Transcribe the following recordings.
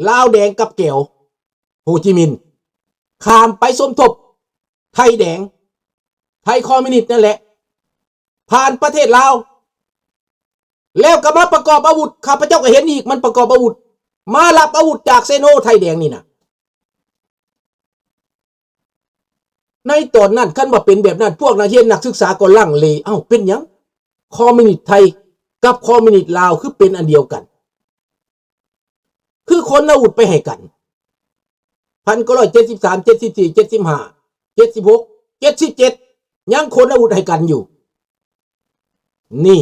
ลาวแดงกับแก้วโฮจิมินห์ข้ามไปสมทบไทยแดงไทยคอมมิวนิสต์นั่นแหละผ่านประเทศลาวแล้วก็มาประกอบอาวุธข้าพเจ้าก็เห็นอีกมันประกอบอาวุธมารับอาวุธจากเซโนไทยแดงนี่นะในตอนนั้นคันว่าเป็นแบบนั้นพวกนักเรียนนักศึกษาก็ลังเลเอ้าเป็นหยังคอมมิวนิสต์ไทยกับคอมมิวนิสต์ลาวคือเป็นอันเดียวกันคือคนอาวุธไปให้กัน1973 74 75 76 77ยังคนอาวุธให้กันอยู่นี่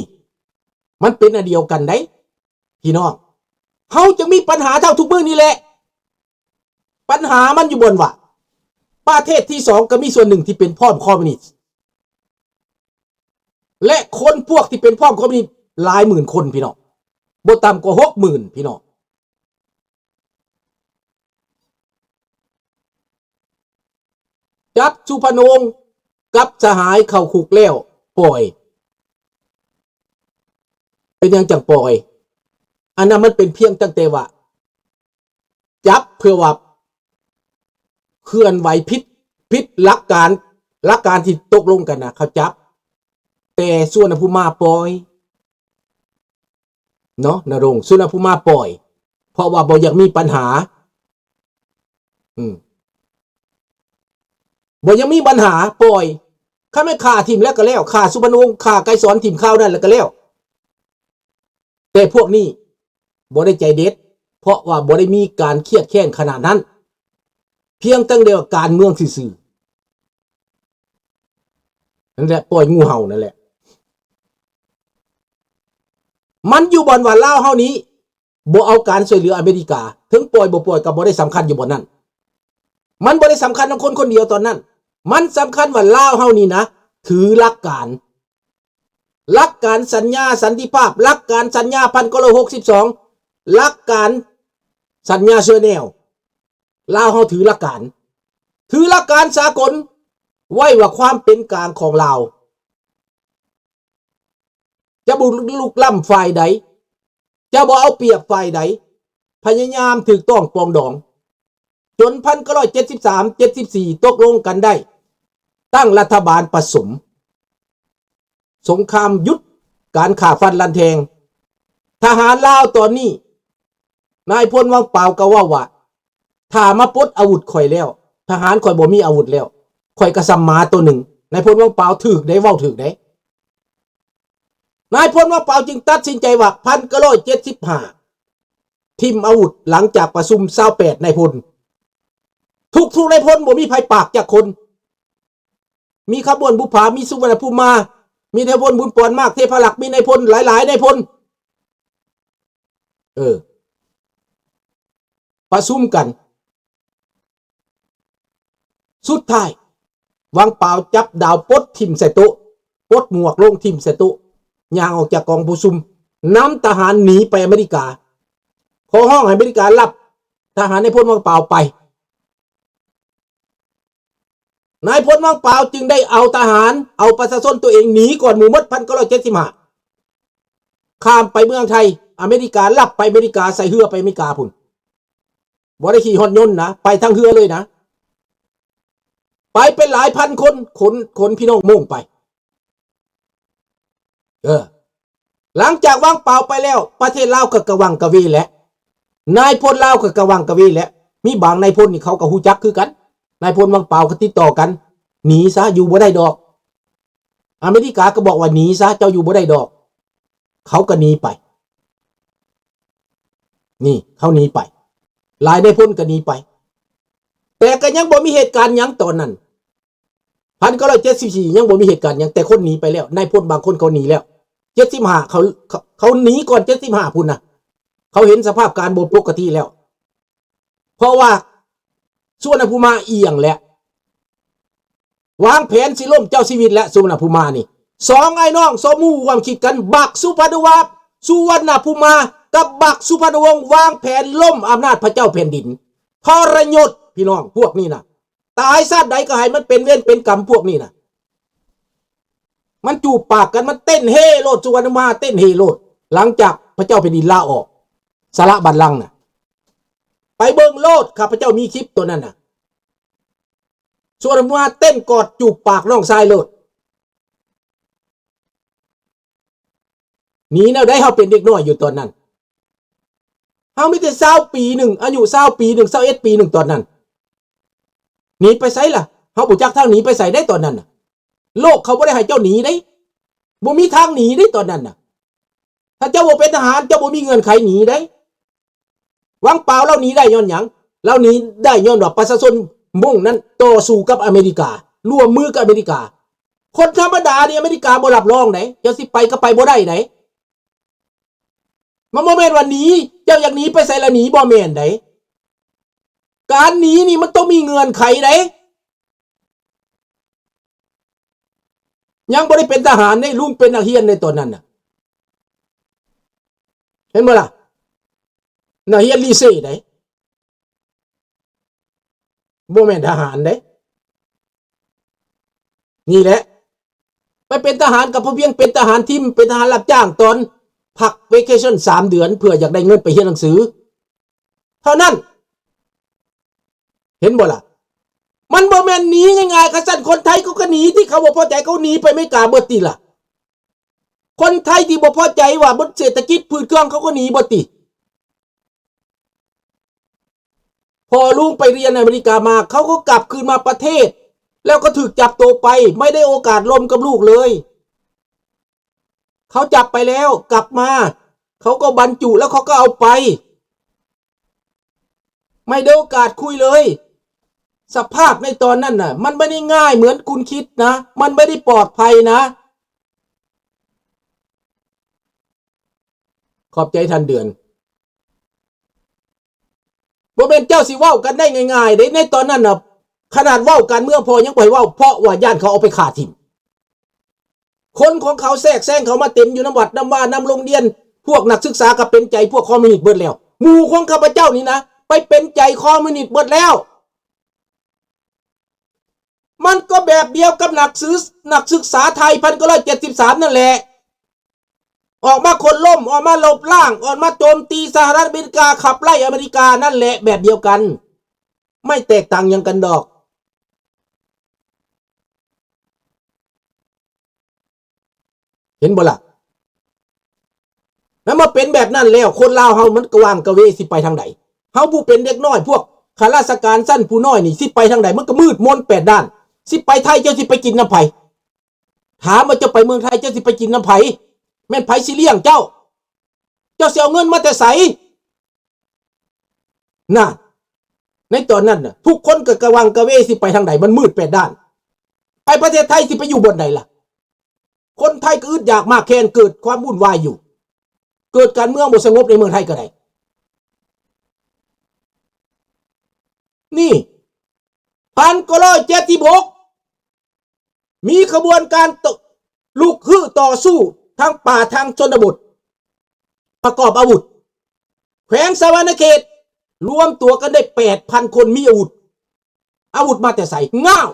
มันเป็นอันเดียวกันได้พี่น้องเฮาจะมีปัญหาเท่าทุกมื้อนี่แหละปัญหามันอยู่บนว่าประเทศที่สองก็มีส่วนหนึ่งที่เป็นพ่อคอมมิวนิสต์และคนพวกที่เป็นพ่อคอมมิวนิสต์หลายหมื่นคนพี่น้องบ่ต่ำกว่า 60,000 พี่น้องจับสุพรรณวงศ์กับสหายเข้าคุกแล้วปล่อยเป็นยังจังปล่อยอันนั้นมันเป็นเพียงตั้งแต่ว่าจับเพื่อว่าเคลื่อนไหวผิดหลักการที่ตกลงกันนะเขาจับแต่ส่วนผู้มาปล่อยเนาะนรงค์ส่วนผู้มาปล่อยเพราะว่าบ่อยากมีปัญหาบ่ยังมีปัญหาปล่อยข้าไม่ฆ่าทีมแล้วก็แล้วฆ่าสุพรรณวงศ์ฆ่าไกรสอนทีมข้าวนั่นแล้วก็แล้วแต่พวกนี้บ่ได้ใจเด็ดเพราะว่าบ่ได้มีการเครียดแค้นขนาดนั้นเพียงตั้งเดียวการเมืองซื่อๆนั่นแหละปล่อยงูเห่านั่นแหละมันอยู่บนว่าลาวเฮานี้บ่เอาการช่วยเหลืออเมริกาถึงปล่อยบ่ปล่อยก็บ่ได้สำคัญอยู่บนนั้นมันบ่ได้สำคัญของคนคนเดียวตอนนั้นมันสำคัญว่าลาวเฮานี่นะถือหลักการสัญญาสันติภาพหลักการสัญญา1962หลักการสัญญาเซเนลลาวเฮาถือหลักการสากลไว้ว่าความเป็นกลางของลาวจะบุลุกล้ำฝ่ายใดจะบ่เอาเปรียบฝ่ายใดพยายามถูกต้องปรองดองจน1973 74ตกลงกันได้ตั้งรัฐบาลผสมสงครามยุทธการฆ่าฟันลันแทงทหารลาวตอนนี้นายพลวังเปล่าก็ว่าถ้ามาปลดอาวุธข่อยแล้วทหารข่อยบ่มีอาวุธแล้วข่อยก็ซ้ำหมาตัวหนึ่งนายพลวังเปล่าถูกได้เว้าถูกได้นายพลวังเปล่าจึงตัดสินใจว่า1975ทิมอาวุธหลังจากประชุม28นายพลทุกนายพลบ่มีภัยปากจากคนมีขบวนบุพามีสุวรรณภูมิมีนายพลบุญปอนมากเทพลักษ์มีนายพลหลายๆนายพลประชุมกันสุดท้ายวังเปล่าจับดาวปลดทิมใส่โต๊ะปลดหมวกลงทิมใส่โต๊ะย่างออกจากกองประชุมนำทหารหนีไปอเมริกาขอห้องให้อเมริการับทหารนายพลวังเปล่าไปนายพลวังเปล่าจึงได้เอาทหารเอาประชาชนตัวเองหนีก่อนหมู่มด1975ข้ามไปเมืองไทยอเมริการับไปอเมริกาใส่เรือไปอเมริกาพุ่นบ่ได้ขี่ฮอดยนต์นะไปทางเรือเลยนะไปเป็นหลายพันคนขนพี่น้องมุ่งไปหลังจากวังเปล่าไปแล้วประเทศลาวก็กระวังกระเวแล้วนายพลลาวก็กระวังกระเวแล้วมีบางนายพลนี่เขาก็ฮู้จักคือกันนายพลวังเปล่าก็ติดต่อกันหนีซะอยู่บ่ได้ดอกอเมริกาก็บอกว่าหนีซะเจ้าอยู่บ่ได้ดอกเขาก็หนีไปนี่เขาหนีไปหลายนายพลก็หนีไปแต่ก็ยังบ่มีเหตุการณ์หยังตอนนั้น1974ยังบ่มีเหตุการณ์หยังแต่คนหนีไปแล้วนายพลบางคนเขาหนีแล้ว75เขาหนีก่อน75พุ่นน่ะเขาเห็นสภาพการบ่ปกติแล้วเพราะว่าสุวรรณภูมิเอียงแล้ววางแผนสิล่มเจ้าชีวิตและสุวรรณภูมินี่สองไอ้น้องสมมูความคิดกันบักสุวรรณภูมิกับบักสุพรรณวงศ์วางแผนล่มอำนาจพระเจ้าแผ่นดินทรยศพี่น้องพวกนี้นะตายชาติใดก็ให้มันเป็นเวรเป็นกรรมพวกนี้นะมันจูบปากกันมันเต้นเฮโลดสุวรรณภูมิเต้นเฮโลดหลังจากพระเจ้าแผ่นดินลาออกสละบัลลังก์น่ะ ไปเบิ่งโลดข้าพเจ้ามีคลิปตัวนั้นน่ะส่วนว่าเต้นกอดจูบปากน้องชายโลดหนีแนวได้เฮาเป็นเด็กน้อยอยู่ตอนนั้นเฮามีแต่20 ปีหนึ่งอายุ20 ปีหนึ่ง21 ปีหนึ่งตอนนั้นหนีไปไสล่ะเฮาบ่จักทางหนีไปไสได้ตอนนั้นน่ะโลกเขาบ่ได้ให้เจ้าหนีได้บ่มีทางหนีได้ตอนนั้นน่ะถ้าเจ้าบ่เป็นทหารเจ้าบ่มีเงื่อนไขหนีได้วังเปล่าเราหนีได้ย้อนหยังเราหนีได้ย้อนว่าประชาชนมุ่งนั้นต่อสู้กับอเมริการ่วมมือกับอเมริกาคนธรรมดานี่อเมริกาบ่รับรองไหนเจ้าสิไปก็ไปบ่ได้ไหนมันบ่แม่นว่าหนีเจ้าอยากหนีไปไสละหนีบ่แม่นไดการหนีนี่มันต้องมีเงื่อนไขไดยังบ่ได้เป็นทหารได้ลุงเป็นนักเรียนในตอนนั้นน่ะเห็นบ่ล่ะนักเรียนลีเซ่ไดบ่แม่นทหารเด้นี่แหละไปเป็นทหารกับเพียงเป็นทหารทีมเป็นทหารรับจ้างตอนพักเวเคชั่น3 เดือนเพื่ออยากได้เงินไปเรียนหนังสือเท่านั้นเห็นบ่ล่ะมันบ่แม่นหนีง่ายๆค่ะซั่นคนไทยก็หนีที่เขาบ่พอใจเขาหนีไปไม่กล้าเบิดติล่ะคนไทยที่บ่พอใจว่าบนเศรษฐกิจพืชเครื่องเขาก็หนีบ่ติพอลุงไปเรียนอเมริกามาเขาก็กลับคืนมาประเทศแล้วก็ถูกจับตัวไปไม่ได้โอกาสร่วมกับลูกเลยเขาจับไปแล้วกลับมาเขาก็บรรจุแล้วเขาก็เอาไปไม่ได้โอกาสคุยเลยสภาพในตอนนั้นน่ะมันไม่ได้ง่ายเหมือนคุณคิดนะมันไม่ได้ปลอดภัยนะขอบใจท่านเดือนบ่เป็นเจ้าสิเว้ากันได้ง่ายๆเด้ในตอนนั้นน่ะขนาดเว้ากันเมื่อพอยังบ่ให้เว้าเพราะว่าย่านเขาเอาไปฆ่าทิ่มคนของเขาแทรกแซงเขามาเต็มอยู่น้ำวัดน้ำว่านำโรงเรียนพวกนักศึกษาก็เป็นใจพวกคอมมิวนิสต์เบิดแล้วหมู่ของข้าพเจ้านี่นะไปเป็นใจคอมมิวนิสต์เบิดแล้วมันก็แบบเดียวกับนักศึกษาไทย1973นั่นแหละออกมาคนล่มออกมาลบล้างออกมาโจมตีสหรัฐอเมริกาขับไล่อเมริกานั่นแหละแบบเดียวกันไม่แตกต่างยังกันดอกเห็นบ่ล่ะแล้วมาเป็นแบบนั้นแล้วคนลาวเฮามันกว้างกะเวสิไปทางใดเฮาผู้เป็นเด็กน้อยพวกข้าราชการสั้นผู้น้อยนี่สิไปทางใดมันก็มืดมน8 ด้านสิไปไทยเจ้าสิไปกินน้ำไผถามว่าจะไปเมืองไทยเจ้าสิไปกินน้ำไผแม่นไผสิเลี้ยงเจ้าสิเอาเงินมาแต่ไสน่ะในตอนนั้นน่ะทุกคนก็กระวังกระเวสิไปทางใดมันมืด8 ด้านไปประเทศไทยสิไปอยู่บนใดล่ะคนไทยก็อึดอยากมากแค้นเกิดความวุ่นวายอยู่เกิดการเมืองบ่สงบในเมืองไทยก็ได้นี่1976มีขบวนการลุกฮื้อต่อสู้ทางป่าทางชนบทประกอบอาวุธแขวงสะวรรณเขตรวมตัวกันได้ 8,000 คนมีอาวุธมาแต่ใส่ง่าว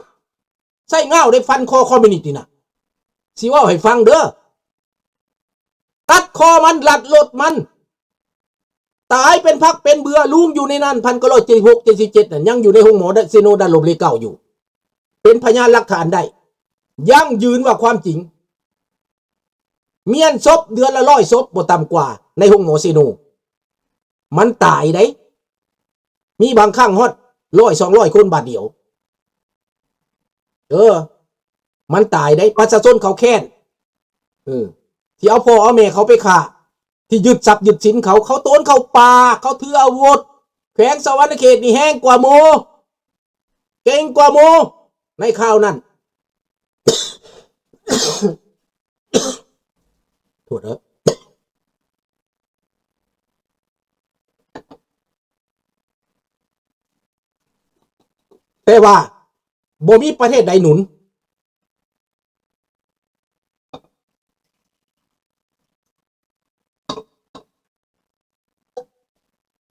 ใส่ง่าวได้ฟันคอคอมมิวนิสต์นี่นะสิว่าให้ฟังเด้อตัดคอมันลัดรถมันตายเป็นพักเป็นเบื่อลุงอยู่ในนั้น1976 77น่ะยังอยู่ในห้องหมอเซโนดาโลเบเลเก่าอยู่เป็นพยานหลักฐานได้ยังยืนว่าความจริงเมียนศพเดือนละ100 ศพบ่ต่ำกว่าในห้องหมอเซโนมันตายได้มีบางครั้งฮอด100-200 คนบาดเดียวมันตายได้ประชาชนเขาแค้นที่เอาพ่อเอาแม่เขาไปฆ่าที่ยึดทรัพย์ยึดสินเขาโต้นเขาป่าเขาถืออาวุธแขวงสะวรรณเขตนี่แห้งกว่าโมเก่งกว่าโมในข่าวนั้น โทษแต่ว่าบ่มีประเทศใดหนุน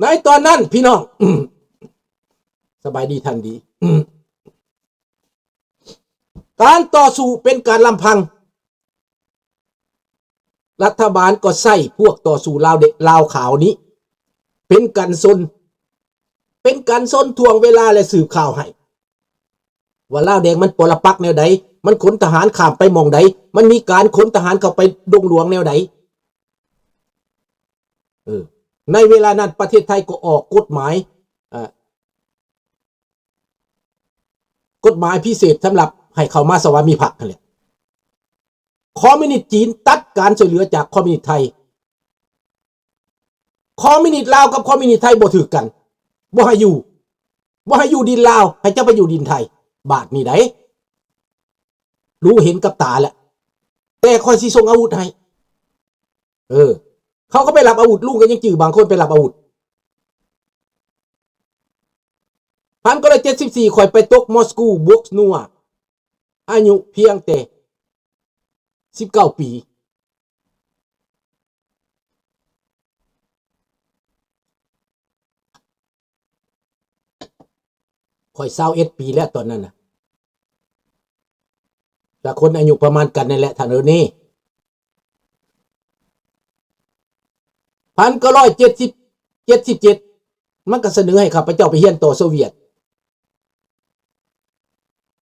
ในตอนนั้นพี่น้องสบายดีทันดีการต่อสู้เป็นการลำพังรัฐบาลก็ใส่พวกต่อสู้ลาวเด็กลาวขาวนี้เป็นกันซน เป็นการส้นทวงเวลาและสืบข่าวให้ว่าลาวแดงมันปรปักษ์แนวใดมันขนทหารข้ามไปมองใดมันมีการขนทหารเข้าไปดงหลวงแนวใดในเวลานั้นประเทศไทยก็ออกกฎหมายพิเศษสำหรับให้เข้ามาสวามิภักดิ์นั่นแหละคอมมิวนิสต์จีนตัดการช่วยเหลือจากคอมมิวนิสต์ไทยคอมมิวนิสต์ลาวกับคอมมิวนิสต์ไทยบ่ถือกันบ่ให้อยู่ดินลาวให้เจ้าไปอยู่ดินไทยบาทนี่ได้รู้เห็นกับตาแล้วแต่คอยสิส่งอาวุธให้เขาก็ไปรับอาวุธลุงกันยังจื้อบางคนไปรับอาวุธ1974ข่อยไปตกมอสโกบวกนัวอายุเพียงแต่19 ปีข่อย21 ปีแล้วตอนนั้นน่ะแต่คนอายุประมาณกันนั่นแหละท่านนี่1977มันก็เสนอให้ข้าพเจ้าไปเฮียนต่อโซเวียต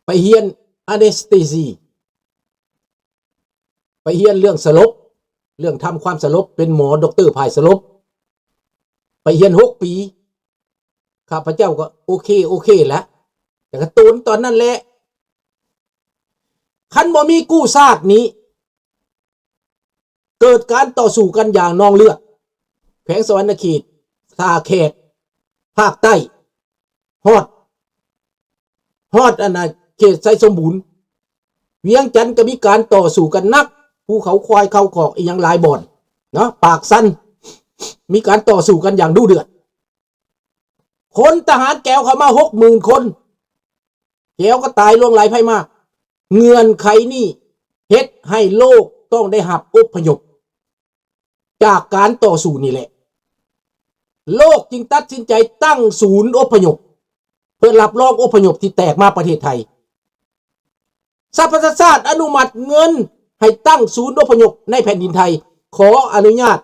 ไปเฮียนอะเนสเทซีไปเฮียนเรื่องสลบเรื่องทำความสลบเป็นหมอด็อกเตอร์ภายสลบไปเฮียน6 ปีข้าพเจ้าก็โอเคแล้วแต่ก็ตูนตอนนั้นแหละคันบ่มีกู้ซากนี้เกิดการต่อสู้กันอย่างนองเลือดแขวงสวรรณเขตท่าแขกภาคใต้ฮอดอันน่ะเขตไซสมบูรณ์เวียงจันทร์ก็มีการต่อสู้กันนักภูเขาควายเขาขอกอีกอย่างหลายบ่อนเนาะปากสั้นมีการต่อสู้กันอย่างดุเดือดคนทหารแก้วเข้ามา 60,000 คนแก้วก็ตายล่วงไหลไพ่มากเงื่อนไขนี่เฮ็ดให้โลกต้องได้หับอพยพจากการต่อสู้นี่แหละโลกจึงตัดสินใจตั้งศูนย์อพยพเพื่อรับรองอพยพที่แตกมาประเทศไทยสหประชาชาติอนุมัติเงินให้ตั้งศูนย์อพยพในแผ่นดินไทยขออนุญาต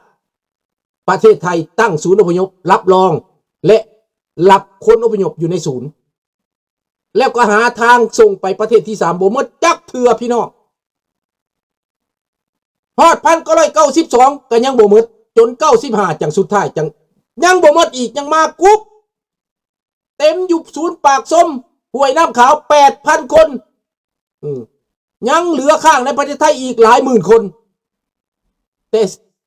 ประเทศไทยตั้งศูนย์อพยพรับรองและรับคนอพยพอยู่ในศูนย์แล้วก็หาทางส่งไปประเทศที่3บ่หมดจักเทื่อพี่น้องฮอด1992ก็ยังบ่หมดจน95จังสุดท้ายจังยังบ่หมดอีกยังมากุ๊บเต็มอยู่ศูนย์ปากส้มห้วยน้ำขาว 8,000 คนยังเหลือข้างในประเทศไทยอีกหลายหมื่นคนแต่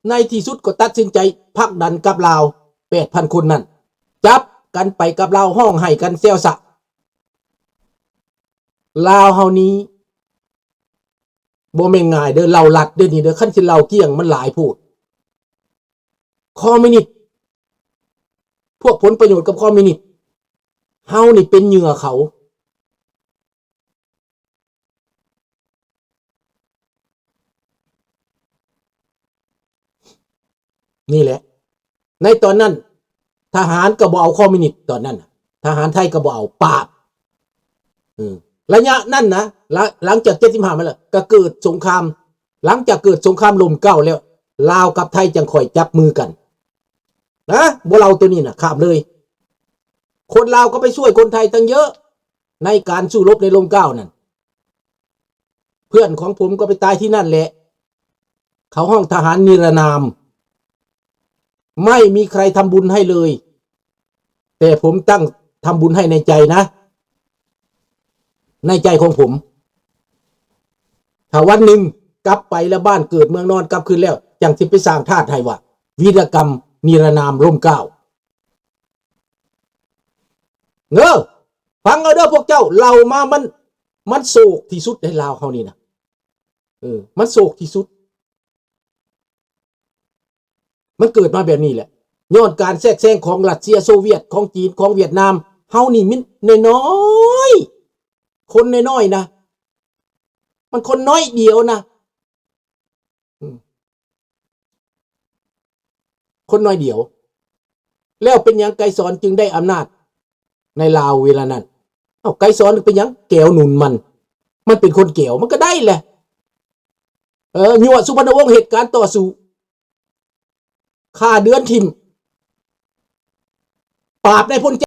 ในที่สุดก็ตัดสินใจพักดันกับลาว 8,000 คนนั้นจับกันไปกับลาวห้องให้กันแซวสะลาวเฮานี้บ่แม่นง่ายเด้อเราลัดเด้อนี่เด้อคันสิเราเกี้ยงมันหลายพูดคอมมิวนิสต์พวกผลประโยชน์กับคอมมิวนิสต์เฮานี่เป็นเหยื่อเขานี่แหละในตอนนั้นทหารก็บ่เอาคอมมิวนิสต์ตอนนั้นทหารไทยก็บ่เอาปราบระยะนั้นนะหลังจาก75มาแล้วก็เกิดสงครามหลังจากเกิดสงครามลมเก้าแล้วลาวกับไทยจังค่อยจับมือกันนะบ่เราตัวนี้นะข้ามเลยคนลาวก็ไปช่วยคนไทยตั้งเยอะในการสู้รบในลมเก้านั่นเพื่อนของผมก็ไปตายที่นั่นแหละเขาห้องทหารนิรนามไม่มีใครทำบุญให้เลยแต่ผมตั้งทำบุญให้ในใจนะในใจของผมถ้าวันหนึ่งกลับไปแล้วบ้านเกิดเมืองนอนกลับคืนแล้วจังสิไปสร้างธาตุให้ว่าวีรกรรมนิรนามร่มเกล้าฟังเอาเด้อพวกเจ้าเรามามันโศกที่สุดในลาวเขานี่นะมันโศกที่สุดมันเกิดมาแบบนี้แหละย้อนการแทรกแซงของรัสเซียโซเวียตของจีนของเวียดนามเฮานี่มันน้อยคนน้อยๆนะมันคนน้อยเดียวนะคนน้อยเดียวแล้วเป็นยังไกรสอนจึงได้อำนาจในลาวเวลานั้นไกรสอนเป็นยังแก้วหนุนมันเป็นคนแก้วมันก็ได้แหละยั่วสุพรรณวงศ์เหตุการณ์ต่อสู้ฆ่าเดือนทิมปราบในพล